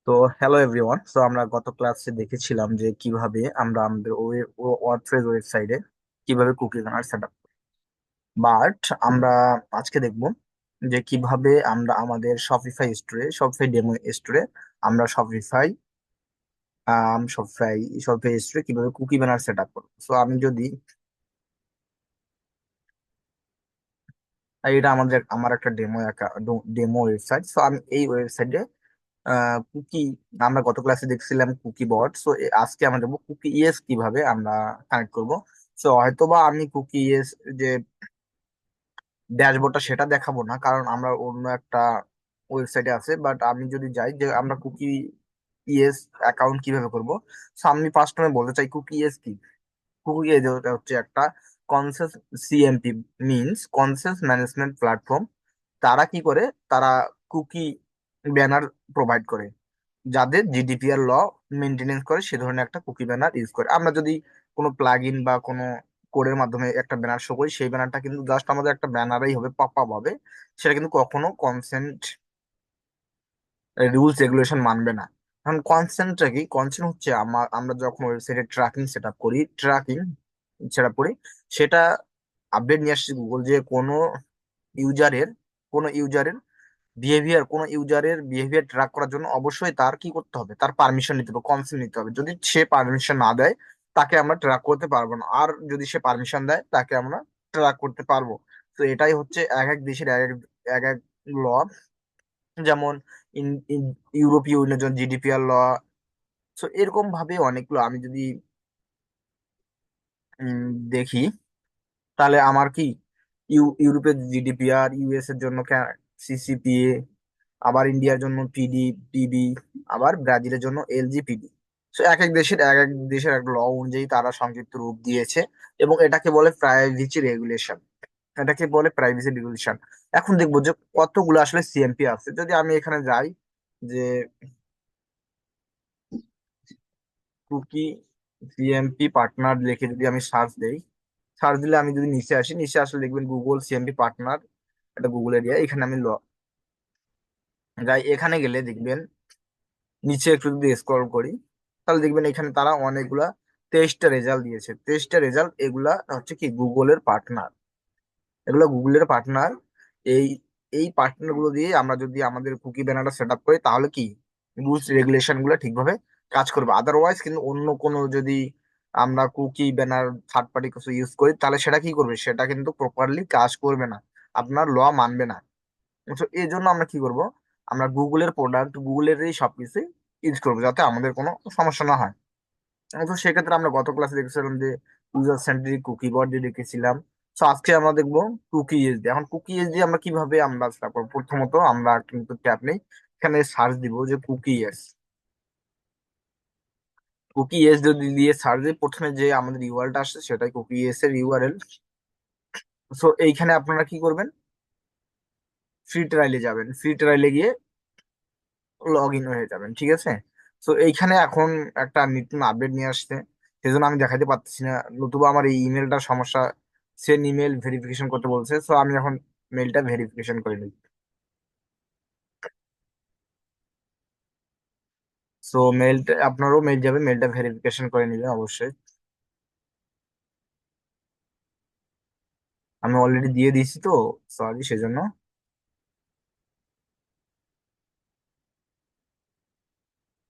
তো hello everyone. So আমরা গত ক্লাসে দেখেছিলাম যে কিভাবে আমরা আমাদের ওয়ার্ডপ্রেস ওয়েবসাইটে কিভাবে কুকি বানার সেট আপ। বাট আমরা আজকে দেখব যে কিভাবে আমরা আমাদের শপিফাই ডেমো স্টোরে আমরা শপিফাই স্টোরে কিভাবে কুকি বানার সেট আপ করবো। সো আমি যদি এটা আমার একটা ডেমো ওয়েবসাইট। সো আমি এই ওয়েবসাইটে কুকি আমরা গত ক্লাসে দেখছিলাম কুকি বট। সো আজকে আমরা দেখবো কুকি ইএস কিভাবে আমরা কানেক্ট করব। সো হয়তোবা আমি কুকি ইএস যে ড্যাশবোর্ডটা সেটা দেখাবো না, কারণ আমরা অন্য একটা ওয়েবসাইটে আছে। বাট আমি যদি যাই যে আমরা কুকি ইএস অ্যাকাউন্ট কিভাবে করব। সো আমি ফার্স্ট টাইমে বলতে চাই কুকি ইএস কি। কুকি ইএস হচ্ছে একটা conscience CMP, means conscience management platform. তারা কি করে? তারা কুকি ব্যানার প্রোভাইড করে, যাদের জিডিপিআর ল মেনটেনেন্স করে সে ধরনের একটা কুকি ব্যানার ইউজ করে। আমরা যদি কোনো প্লাগ ইন বা কোনো কোডের মাধ্যমে একটা ব্যানার শো করি, সেই ব্যানারটা কিন্তু জাস্ট আমাদের একটা ব্যানারই হবে, পপ আপ হবে। সেটা কিন্তু কখনো কনসেন্ট রুলস রেগুলেশন মানবে না। এখন কনসেন্টটা কি? কনসেন্ট হচ্ছে আমরা যখন ওয়েবসাইটে ট্র্যাকিং সেট আপ করি, সেটা আপডেট নিয়ে আসছে গুগল যে ইউজারের কোনো ইউজারের বিহেভিয়ার ট্র্যাক করার জন্য অবশ্যই তার কি করতে হবে? তার পারমিশন নিতে হবে, কনসেন্ট নিতে হবে। যদি সে পারমিশন না দেয়, তাকে আমরা ট্র্যাক করতে পারবো না। আর যদি সে পারমিশন দেয়, তাকে আমরা ট্র্যাক করতে পারবো। তো এটাই হচ্ছে এক এক দেশের এক এক ল। যেমন ইন ইন ইউরোপীয় ইউনিয়নের জন্য জিডিপিআর ল। সো এরকম ভাবে অনেকগুলো আমি যদি উম, দেখি, তাহলে আমার কি ইউরোপের জিডিপিআর, ইউএস এর জন্য সিসিপিএ, আবার ইন্ডিয়ার জন্য টিবি, আবার ব্রাজিলের জন্য এলজিপিডি। তো এক এক দেশের এক ল অনুযায়ী তারা সংক্ষিপ্ত রূপ দিয়েছে, এবং এটাকে বলে প্রাইভেসি রেগুলেশন। এখন দেখবো যে কতগুলো আসলে সিএমপি আছে। যদি আমি এখানে যাই যে কুকি সিএমপি পার্টনার লিখে যদি আমি সার্চ দিলে, আমি যদি নিচে আসলে দেখবেন গুগল সিএমপি পার্টনার। এটা গুগল এরিয়া। এখানে আমি যাই, এখানে গেলে দেখবেন নিচে একটু যদি স্ক্রল করি, তাহলে দেখবেন এখানে তারা অনেকগুলা 23টা রেজাল্ট দিয়েছে। 23টা রেজাল্ট, এগুলা হচ্ছে কি গুগলের পার্টনার। এগুলো গুগলের পার্টনার। এই এই পার্টনার গুলো দিয়ে আমরা যদি আমাদের কুকি ব্যানারটা সেট আপ করি, তাহলে কি রুলস রেগুলেশন গুলো ঠিকভাবে কাজ করবে। আদারওয়াইজ কিন্তু অন্য কোনো যদি আমরা কুকি ব্যানার থার্ড পার্টি কিছু ইউজ করি, তাহলে সেটা কি করবে? সেটা কিন্তু প্রপারলি কাজ করবে না, আপনার ল মানবে না। তো এই জন্য আমরা কি করব? আমরা গুগলের প্রোডাক্ট, গুগলেরই সবকিছু ইউজ করবো, যাতে আমাদের কোনো সমস্যা না হয়। তো সেক্ষেত্রে আমরা গত ক্লাসে দেখেছিলাম যে ইউজার সেন্ট্রিক কুকি বোর্ড দিয়ে দেখেছিলাম। তো আজকে আমরা দেখবো কুকি এস দিয়ে। এখন কুকি এস দিয়ে আমরা কিভাবে আমরা তারপর প্রথমত আমরা কিন্তু ট্যাব নেই, এখানে সার্চ দিব যে কুকি এস যদি দিয়ে সার্চ দিই, প্রথমে যে আমাদের ইউআরএলটা আসছে সেটাই কুকি এস এর ইউআরএল। সো এইখানে আপনারা কি করবেন? ফ্রি ট্রায়ালে যাবেন, ফ্রি ট্রায়ালে গিয়ে লগ ইন হয়ে যাবেন, ঠিক আছে? তো এইখানে এখন একটা নতুন আপডেট নিয়ে আসছে, সেজন্য আমি দেখাতে পারতেছি না। নতুবা আমার এই ইমেলটার সমস্যা, সেন ইমেল ভেরিফিকেশন করতে বলছে। তো আমি এখন মেলটা ভেরিফিকেশন করে নিই। সো মেলটা আপনারও মেল যাবে, মেলটা ভেরিফিকেশন করে নিবেন অবশ্যই। আমি অলরেডি দিয়ে দিয়েছি, তো সরি সেজন্য।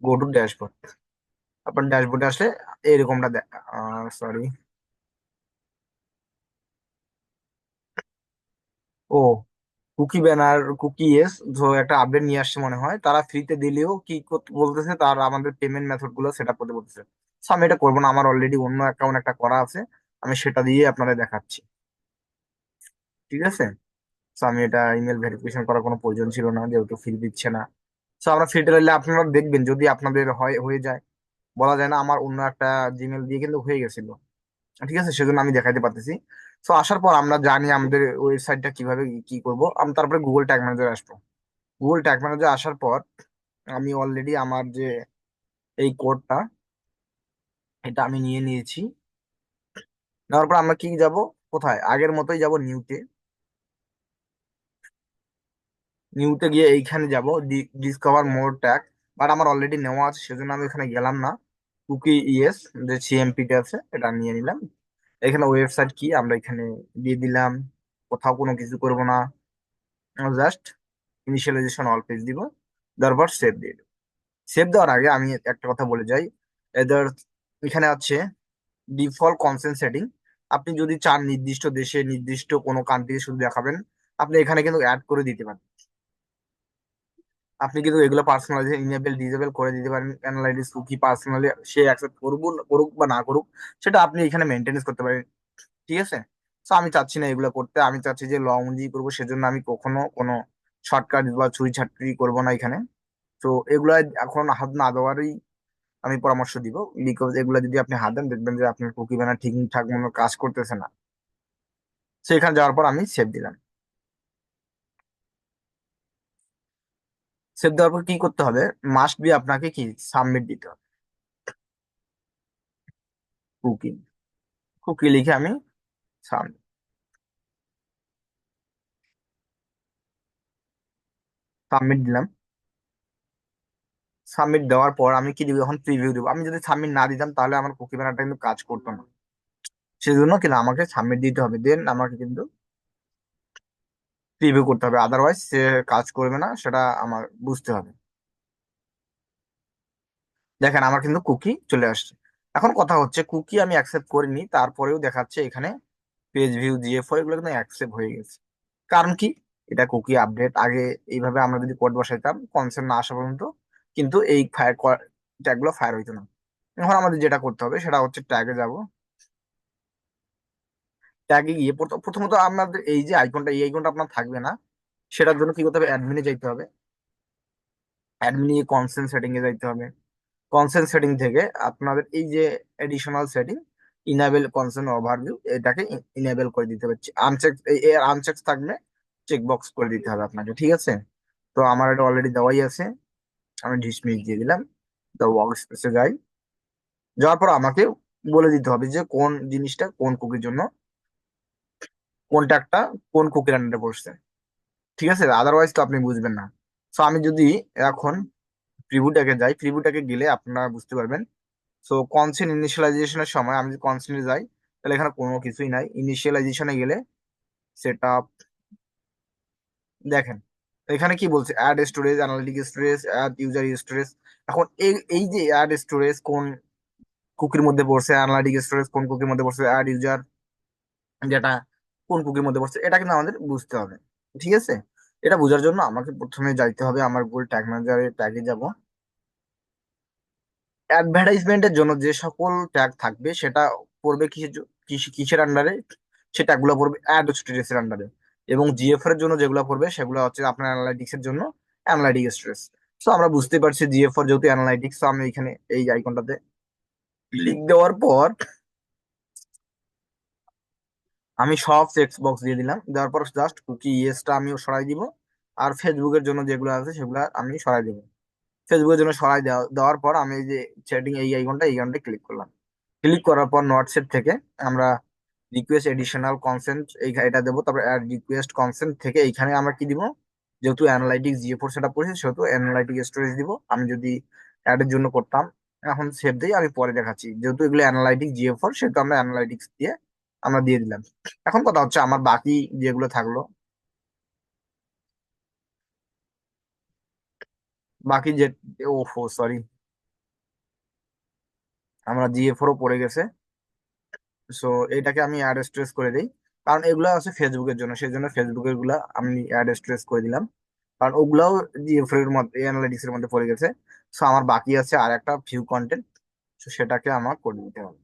Go to dashboard. আপনার ড্যাশবোর্ডে আসলে এরকমটা সরি, ও কুকি এস একটা আপডেট নিয়ে আসছে মনে হয়। তারা ফ্রিতে দিলেও কি করতে বলতেছে, তার আমাদের পেমেন্ট মেথড গুলো সেট আপ করতে বলতেছে। So, আমি এটা করবো না, আমার অলরেডি অন্য অ্যাকাউন্ট একটা করা আছে। আমি সেটা দিয়ে আপনাদের দেখাচ্ছি, ঠিক আছে? তো আমি এটা ইমেল ভেরিফিকেশন করার কোনো প্রয়োজন ছিল না, যেহেতু ফ্রি দিচ্ছে না। তো আমরা ফ্রিতে নিলে আপনারা দেখবেন, যদি আপনাদের হয়ে যায়, বলা যায় না। আমার অন্য একটা জিমেল দিয়ে কিন্তু হয়ে গেছিল, ঠিক আছে? সেজন্য আমি দেখাইতে পারতেছি। তো আসার পর আমরা জানি আমাদের ওয়েবসাইটটা কিভাবে কি করব। আমি তারপরে গুগল ট্যাগ ম্যানেজার আসবো। গুগল ট্যাগ ম্যানেজার আসার পর আমি অলরেডি আমার যে এই কোডটা, এটা আমি নিয়ে নিয়েছি। নেওয়ার পর আমরা কি যাব? কোথায়? আগের মতোই যাব নিউতে। নিউতে গিয়ে এইখানে যাব ডিসকভার মোর ট্যাগ। বাট আমার অলরেডি নেওয়া আছে, সেজন্য আমি এখানে গেলাম না। কুকি ইএস যে সিএমপিটা আছে এটা নিয়ে নিলাম। এখানে ওয়েবসাইট কি আমরা এখানে দিয়ে দিলাম, কোথাও কোনো কিছু করব না, জাস্ট ইনিশিয়ালাইজেশন অল পেজ দিব, তারপর সেভ দিয়ে দেবো। সেভ দেওয়ার আগে আমি একটা কথা বলে যাই, এদের এখানে আছে ডিফল্ট কনসেন্ট সেটিং। আপনি যদি চান নির্দিষ্ট দেশে নির্দিষ্ট কোনো কান্ট্রি শুধু দেখাবেন, আপনি এখানে কিন্তু অ্যাড করে দিতে পারেন। আপনি কিন্তু এগুলো পার্সোনালাইজেশন ইনেবল ডিসেবল করে দিতে পারেন। অ্যানালাইটিক্স কুকি পার্সোনালি সে অ্যাকসেপ্ট করুক করুক বা না করুক, সেটা আপনি এখানে মেনটেনেন্স করতে পারেন। ঠিক আছে। তো আমি চাচ্ছি না এগুলো করতে, আমি চাচ্ছি যে লং জি করবো, সেজন্য আমি কখনো কোনো শর্টকাট বা ছুরি ছাটরি করবো না এখানে। তো এগুলো এখন হাত না দেওয়ারই আমি পরামর্শ দিব, বিকজ এগুলো যদি আপনি হাত দেন দেখবেন যে আপনার কুকি বানা ঠিকঠাক মতো কাজ করতেছে না। সেখানে যাওয়ার পর আমি সেভ দিলাম। সেভ দেওয়ার পর কি করতে হবে, মাস্ট বি আপনাকে কি সাবমিট দিতে হবে। কুকি, কুকি লিখে আমি সাবমিট দিলাম। সাবমিট দেওয়ার পর আমি কি দিব, এখন প্রিভিউ দিব। আমি যদি সাবমিট না দিতাম তাহলে আমার কুকি বানারটা কিন্তু কাজ করতো না। সেজন্য কিন্তু আমাকে সাবমিট দিতে হবে, দেন আমাকে কিন্তু প্রিভিউ করতে হবে, আদারওয়াইজ সে কাজ করবে না, সেটা আমার বুঝতে হবে। দেখেন আমার কিন্তু কুকি চলে আসছে। এখন কথা হচ্ছে কুকি আমি অ্যাকসেপ্ট করিনি, তারপরেও দেখাচ্ছে এখানে পেজ ভিউ জিএফ এগুলো কিন্তু অ্যাকসেপ্ট হয়ে গেছে। কারণ কি, এটা কুকি আপডেট। আগে এইভাবে আমরা যদি কোড বসাইতাম কনসেন্ট না আসা পর্যন্ত, কিন্তু এই ফায়ার ট্যাগগুলো ফায়ার হইতো না। এখন আমাদের যেটা করতে হবে সেটা হচ্ছে ট্যাগে যাব। ট্যাগে গিয়ে প্রথমত আপনাদের এই যে আইকনটা, এই আইকনটা আপনার থাকবে না। সেটার জন্য কি করতে হবে, অ্যাডমিনে যাইতে হবে। অ্যাডমিনে কনসেন্ট সেটিং এ যাইতে হবে। কনসেন্ট সেটিং থেকে আপনাদের এই যে additional setting, enable consent overview, এটাকে ইনেবল করে দিতে হবে। আনচেক, এর আনচেক থাকবে, চেক বক্স করে দিতে হবে আপনাকে। ঠিক আছে। তো আমার এটা অলরেডি দেওয়াই আছে, আমি ডিসমিস দিয়ে দিলাম। তো ওয়ার্ক স্পেসে যাই, যাওয়ার পর আমাকে বলে দিতে হবে যে কোন জিনিসটা কোন কুকির জন্য, কোন ট্যাগটা কোন কুকির আন্ডারে পড়ছে। ঠিক আছে, আদারওয়াইজ তো আপনি বুঝবেন না। তো আমি যদি এখন প্রিভিউটাকে যাই, প্রিভিউটাকে গেলে আপনারা বুঝতে পারবেন। সো কনসেন্ট ইনিশিয়ালাইজেশনের সময় আমি যদি কনসেন্টে যাই, তাহলে এখানে কোনো কিছুই নাই। ইনিশিয়ালাইজেশনে গেলে সেটা দেখেন, এখানে কি বলছে, add storage, analytic storage, add user storage. এখন এই এই যে অ্যাড স্টোরেজ কোন কুকির মধ্যে পড়ছে, অ্যানালিটিক স্টোরেজ কোন কুকির মধ্যে পড়ছে, অ্যাড ইউজার যেটা কোন কুকির মধ্যে পড়ছে, এটা কিন্তু আমাদের বুঝতে হবে। ঠিক আছে। এটা বোঝার জন্য আমাকে প্রথমে যাইতে হবে আমার গুগল ট্যাগ ম্যানেজারে, ট্যাগে যাব। অ্যাডভার্টাইজমেন্টের জন্য যে সকল ট্যাগ থাকবে সেটা পড়বে কিসের আন্ডারে, সে ট্যাগগুলো পড়বে অ্যাড স্টোরেজ এর আন্ডারে। এবং জিএফ এর জন্য যেগুলো পড়বে সেগুলো হচ্ছে আপনার অ্যানালাইটিক্স এর জন্য অ্যানালাইটিক স্টোরেজ। তো আমরা বুঝতে পারছি জিএফ এর যেহেতু অ্যানালাইটিক্স, তো আমি এখানে এই আইকনটাতে ক্লিক দেওয়ার পর আমি সব টেক্সট বক্স দিয়ে দিলাম। দেওয়ার পর জাস্ট কুকি ইয়েসটা আমি সরাই দিব। আর ফেসবুকের জন্য যেগুলো আছে সেগুলো আমি সরাই দিব। ফেসবুকের জন্য সরাই দেওয়ার পর আমি এই যে সেটিং, এই আইকনটা ক্লিক করলাম। ক্লিক করার পর নোটসেট থেকে আমরা রিকোয়েস্ট এডিশনাল কনসেন্ট এটা দেবো। তারপর অ্যাড রিকোয়েস্ট কনসেন্ট থেকে এইখানে আমরা কি দিব, যেহেতু অ্যানালাইটিক্স জিও4 সেট আপ করেছি সেহেতু অ্যানালাইটিক স্টোরেজ দিব। আমি যদি অ্যাডের জন্য করতাম, এখন সেভ দিই, আমি পরে দেখাচ্ছি। যেহেতু এগুলো অ্যানালাইটিক জিও4 সেহেতু আমরা অ্যানালাইটিক্স দিয়ে আমরা দিয়ে দিলাম। এখন কথা হচ্ছে আমার বাকি যেগুলো থাকলো, বাকি যে, ওহো সরি, আমরা জিএ4ও পড়ে গেছে। সো এটাকে আমি অ্যাড স্ট্রেস করে দিই, কারণ এগুলো আছে ফেসবুকের জন্য, সেই জন্য ফেসবুকের গুলা আমি অ্যাড স্ট্রেস করে দিলাম। কারণ ওগুলাও জিএফ এর মধ্যে, অ্যানালিটিক্স এর মধ্যে পড়ে গেছে। সো আমার বাকি আছে আর একটা ভিউ কন্টেন্ট, তো সেটাকে আমার করে দিতে হবে।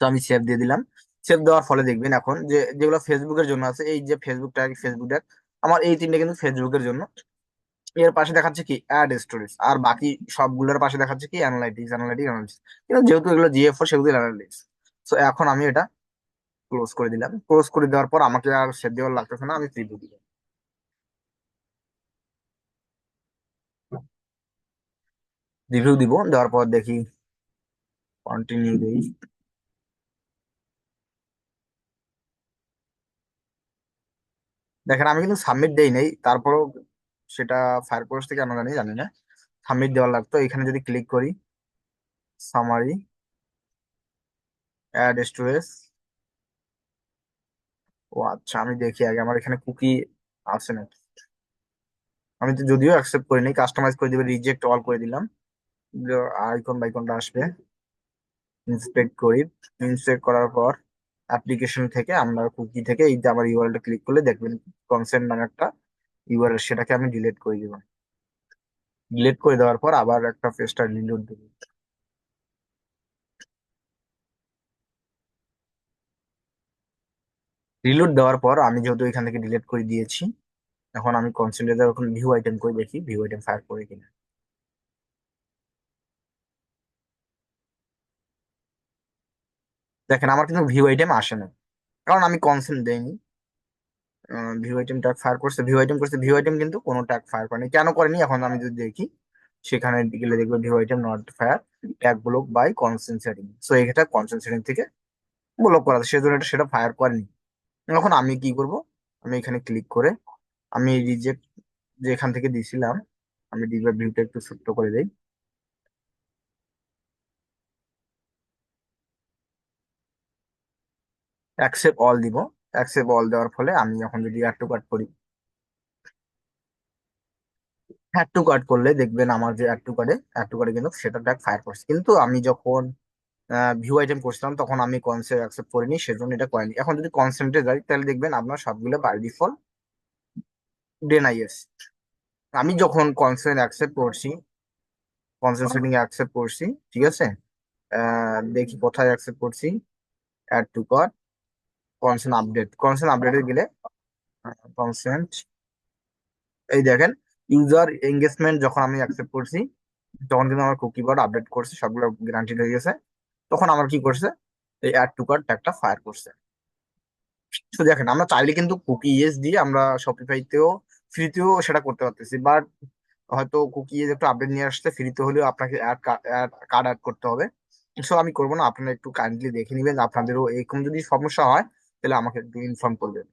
তো আমি সেভ দিয়ে দিলাম। সেভ দেওয়ার ফলে দেখবেন এখন যে যেগুলো ফেসবুকের জন্য আছে, এই যে ফেসবুক ট্যাগ আমার এই তিনটে কিন্তু ফেসবুকের জন্য। এর পাশে দেখাচ্ছে কি অ্যাড স্টোরেজ, আর বাকি সবগুলোর পাশে দেখাচ্ছে কি অ্যানালাইটিক্স। কিন্তু যেহেতু এগুলো জিএফ4 সেগুলো অ্যানালিটিক্স। তো এখন আমি এটা ক্লোজ করে দিলাম। ক্লোজ করে দেওয়ার পর আমাকে আর সেভ দেওয়ার লাগতেছে না, আমি প্রিভিউ দিব। রিভিউ দিব, দেওয়ার পর দেখি, কন্টিনিউ দিই। দেখেন আমি কিন্তু সাবমিট দেই নাই, তারপরও সেটা ফায়ার করছে কেন জানি জানি না, সাবমিট দেওয়ার লাগতো। এখানে যদি ক্লিক করি, সামারি, অ্যাড স্টোরেজ। ও আচ্ছা, আমি দেখি আগে আমার এখানে কুকি আছে নাকি। আমি তো যদিও অ্যাকসেপ্ট করিনি, কাস্টমাইজ করে দিবে, রিজেক্ট অল করে দিলাম। আইকন বাইকনটা আসবে, ইন্সপেক্ট করি। ইন্সপেক্ট করার পর অ্যাপ্লিকেশন থেকে আমরা কুকি থেকে এই যে আবার ইউআরএলটা ক্লিক করলে দেখবেন কনসেন্ট নামে একটা ইউআরএল, সেটাকে আমি ডিলিট করে দিব। ডিলিট করে দেওয়ার পর আবার একটা পেজটা রিলোড দিব। রিলোড দেওয়ার পর আমি যেহেতু এখান থেকে ডিলিট করে দিয়েছি, এখন আমি কনসেন্টে এখন ভিউ আইটেম করে দেখি ভিউ আইটেম ফায়ার করে কিনা। দেখেন আমার কিন্তু ভিউ আইটেম আসে না, কারণ আমি কনসেন্ট দেইনি। ভিউ আইটেম ট্যাগ ফায়ার করছে, ভিউ আইটেম করছে, ভিউ আইটেম কিন্তু কোনো ট্যাগ ফায়ার করেনি। কেন করেনি এখন আমি যদি দেখি, সেখানে গেলে দেখবো view item not fire, tag block by consent setting. So এটা কনসেন্ট সেটিং থেকে ব্লক করা আছে, সেজন্য এটা সেটা ফায়ার করেনি। এখন আমি কি করব, আমি এখানে ক্লিক করে আমি রিজেক্ট যে এখান থেকে দিছিলাম, আমি ডিভাইড ভিউটা একটু ছোট্ট করে দেই, অ্যাকসেপ্ট অল দিব। অ্যাকসেপ্ট অল দেওয়ার ফলে আমি এখন যদি অ্যাড টু কার্ট করি, অ্যাড টু কার্ট করলে দেখবেন আমার যে অ্যাড টু কার্ডে কিন্তু সেটা ট্যাগ ফায়ার করছে। কিন্তু আমি যখন ভিউ আইটেম করছিলাম তখন আমি কনসেন্ট অ্যাকসেপ্ট করিনি, সেজন্য এটা করেনি। এখন যদি কনসেন্টে যাই তাহলে দেখবেন আপনার সবগুলো বাই ডিফল্ট ডেনাইএস। আমি যখন কনসেন্ট অ্যাকসেপ্ট করছি, কনসেন্ট সেটিং অ্যাকসেপ্ট করছি, ঠিক আছে, দেখি কোথায় অ্যাকসেপ্ট করছি, অ্যাড টু কার্ট, কনসেন্ট আপডেটে গেলে কনসেন্ট, এই দেখেন ইউজার এঙ্গেজমেন্ট যখন আমি অ্যাকসেপ্ট করছি, তখন কিন্তু আমার কুকি বার আপডেট করছে, সবগুলো গ্যারান্টিড হয়ে গেছে। তখন আমার কি করছে, এই অ্যাড টু কার্ট ট্যাগটা ফায়ার করছে। তো দেখেন আমরা চাইলে কিন্তু কুকি ইয়েস দিয়ে আমরা শপিফাইতেও ফ্রিতেও সেটা করতে পারতেছি, বাট হয়তো কুকি ইয়েস একটু আপডেট নিয়ে আসতে ফ্রিতে হলেও আপনাকে কার্ড অ্যাড করতে হবে। সো আমি করবো না, আপনারা একটু কাইন্ডলি দেখে নিবেন, আপনাদেরও এরকম যদি সমস্যা হয় তাহলে আমাকে একটু ইনফর্ম করবেন।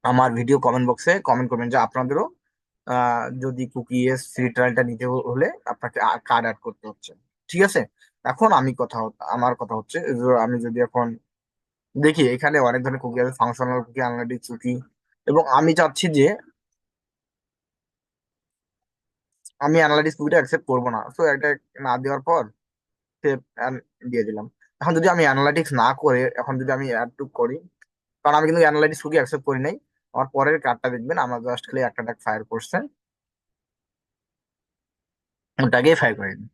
আমার ভিডিও কমেন্ট বক্সে কমেন্ট করবেন যে আপনাদেরও যদি কুকিজ ফ্রি ট্রায়ালটা নিতে হলে আপনাকে কার্ড অ্যাড করতে হচ্ছে। ঠিক আছে, এখন আমার কথা হচ্ছে যে আমি যদি এখন দেখি এখানে অনেক ধরনের কুকি আছে, ফাংশনাল কুকি, অ্যানালিটিক্স কুকি, এবং আমি চাচ্ছি যে আমি অ্যানালিটিক্স কুকিটা অ্যাকসেপ্ট করবো না। তো এটা না দেওয়ার পর সেভ দিয়ে দিলাম। এখন যদি আমি অ্যানালিটিক্স না করে এখন যদি আমি অ্যাড টু করি, কারণ আমি কিন্তু অ্যানালাইটিক্স কুকি অ্যাকসেপ্ট করি নাই, আমার পরের কার্ডটা দেখবেন আমার জাস্ট খালি একটা ট্যাগ ফায়ার করছে, ওটাকেই ফায়ার করেনি,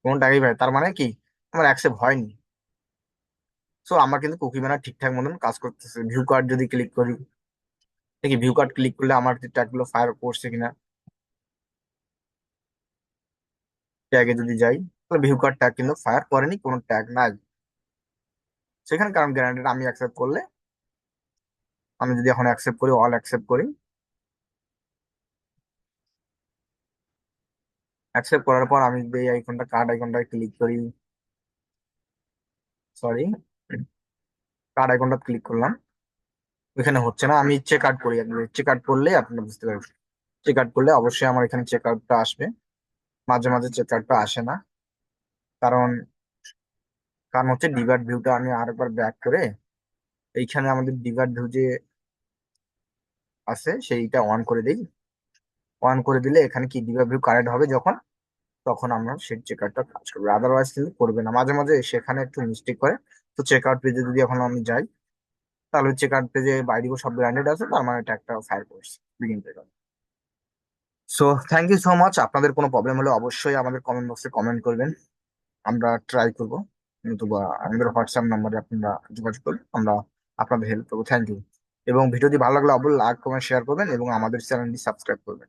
কোনটাকেই ফায়ার, তার মানে কি আমার অ্যাকসেপ্ট হয়নি। সো আমার কিন্তু কুকি ম্যানার ঠিকঠাক মতন কাজ করতেছে। ভিউ কার্ড যদি ক্লিক করি, দেখি ভিউ কার্ড ক্লিক করলে আমার ট্যাগ গুলো ফায়ার করছে কিনা। ট্যাগে যদি যাই তাহলে ভিউ কার্ড ট্যাগ কিন্তু ফায়ার করেনি, কোনো ট্যাগ নাই সেখানে, কারণ গ্যারান্টেড আমি অ্যাকসেপ্ট করলে, আমি যদি এখন অ্যাকসেপ্ট করি, অল অ্যাকসেপ্ট করি, অ্যাকসেপ্ট করার পর আমি যদি এই আইকনটা কার্ড আইকনটা ক্লিক করি, সরি, কার্ড আইকনটা ক্লিক করলাম, ওইখানে হচ্ছে না। আমি চেক আউট করি, চেক আউট করলে আপনারা বুঝতে পারবেন। চেক আউট করলে অবশ্যই আমার এখানে চেক আউটটা আসবে, মাঝে মাঝে চেক আউটটা আসে না, কারণ কারণ হচ্ছে ডিভাইড ভিউটা আমি আরেকবার ব্যাক করে এইখানে আমাদের ডিভাইড ভিউ যে আছে সেইটা অন করে দিই। অন করে দিলে এখানে কি ডিভাইড ভিউ কারেক্ট হবে যখন, তখন আমরা সেই চেক আউটটা কাজ করবে, আদারওয়াইজ কিন্তু করবে না। মাঝে মাঝে সেখানে একটু মিস্টেক করে। তো চেক আউট পেজে যদি এখন আমি যাই, তাহলে চেক আউট পেজে বাইরে সব ব্র্যান্ডেড আছে, তার মানে এটা একটা ফায়ার করছে বিগিন থেকে। So thank you so much, আপনাদের কোনো প্রবলেম হলে অবশ্যই আমাদের কমেন্ট বক্সে কমেন্ট করবেন, আমরা ট্রাই করবো, নতুবা আমাদের হোয়াটসঅ্যাপ নাম্বারে আপনারা যোগাযোগ করুন, আমরা আপনাদের হেল্প করবো। Thank you. এবং ভিডিওটি ভালো লাগলে অবশ্যই লাইক কমেন্ট শেয়ার করবেন এবং আমাদের চ্যানেলটি সাবস্ক্রাইব করবেন।